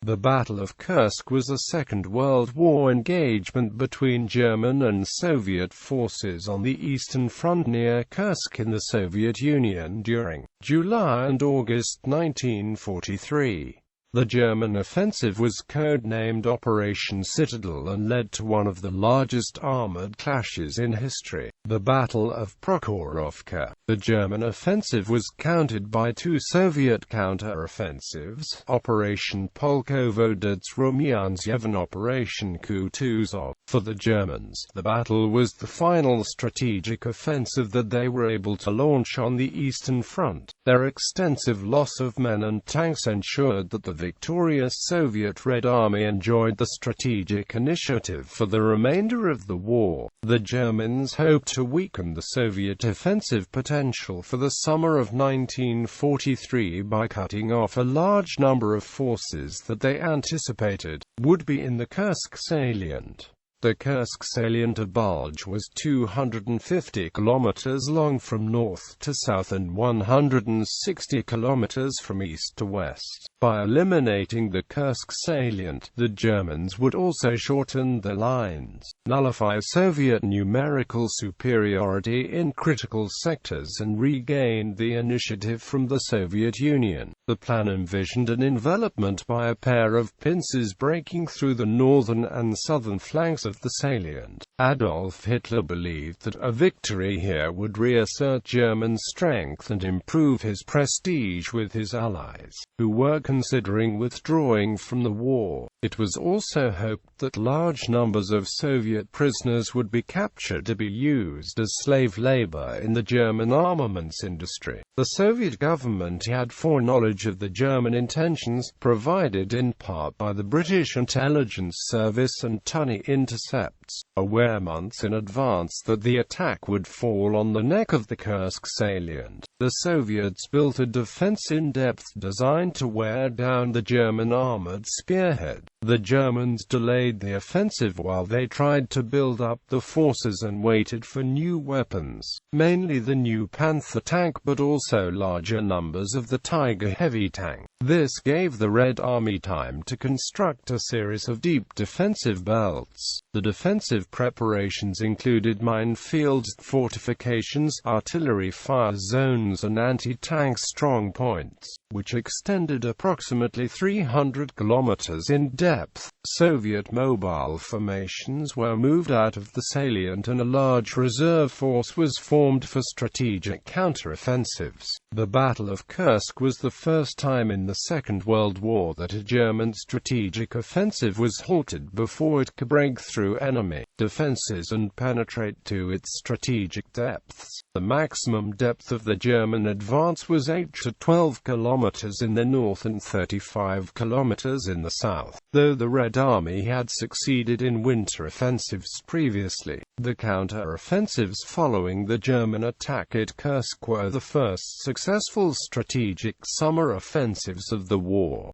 The Battle of Kursk was a Second World War engagement between German and Soviet forces on the Eastern Front near Kursk in the Soviet Union during July and August 1943. The German offensive was codenamed Operation Citadel and led to one of the largest armored clashes in history, the Battle of Prokhorovka. The German offensive was countered by two Soviet counter-offensives, Operation Polkovodets Rumyantsev and Operation Kutuzov. For the Germans, the battle was the final strategic offensive that they were able to launch on the Eastern Front. Their extensive loss of men and tanks ensured that the victorious Soviet Red Army enjoyed the strategic initiative for the remainder of the war. The Germans hoped to weaken the Soviet offensive potential for the summer of 1943 by cutting off a large number of forces that they anticipated would be in the Kursk salient. The Kursk salient of Bulge was 250 kilometers long from north to south and 160 kilometers from east to west. By eliminating the Kursk salient, the Germans would also shorten their lines, nullify Soviet numerical superiority in critical sectors and regain the initiative from the Soviet Union. The plan envisioned an envelopment by a pair of pincers breaking through the northern and southern flanks of the salient. Adolf Hitler believed that a victory here would reassert German strength and improve his prestige with his allies, who were considering withdrawing from the war. It was also hoped that large numbers of Soviet prisoners would be captured to be used as slave labor in the German armaments industry. The Soviet government had foreknowledge of the German intentions, provided in part by the British intelligence service and Tunney intercepts, aware months in advance that the attack would fall on the neck of the Kursk salient. The Soviets built a defense in depth designed to wear down the German armored spearhead. The Germans delayed the offensive while they tried to build up the forces and waited for new weapons, mainly the new Panther tank but also larger numbers of the Tiger heavy tank. This gave the Red Army time to construct a series of deep defensive belts. The defensive preparations included minefields, fortifications, artillery fire zones and anti-tank strong points, which extended approximately 300 kilometers in depth. Soviet mobile formations were moved out of the salient and a large reserve force was formed for strategic counteroffensives. The Battle of Kursk was the first time in the Second World War that a German strategic offensive was halted before it could break through enemy defenses and penetrate to its strategic depths. The maximum depth of the German advance was 8 to 12 kilometers in the north and 35 kilometers in the south. Though the Red Army had succeeded in winter offensives previously, the counter-offensives following the German attack at Kursk were the first successful strategic summer offensives of the war.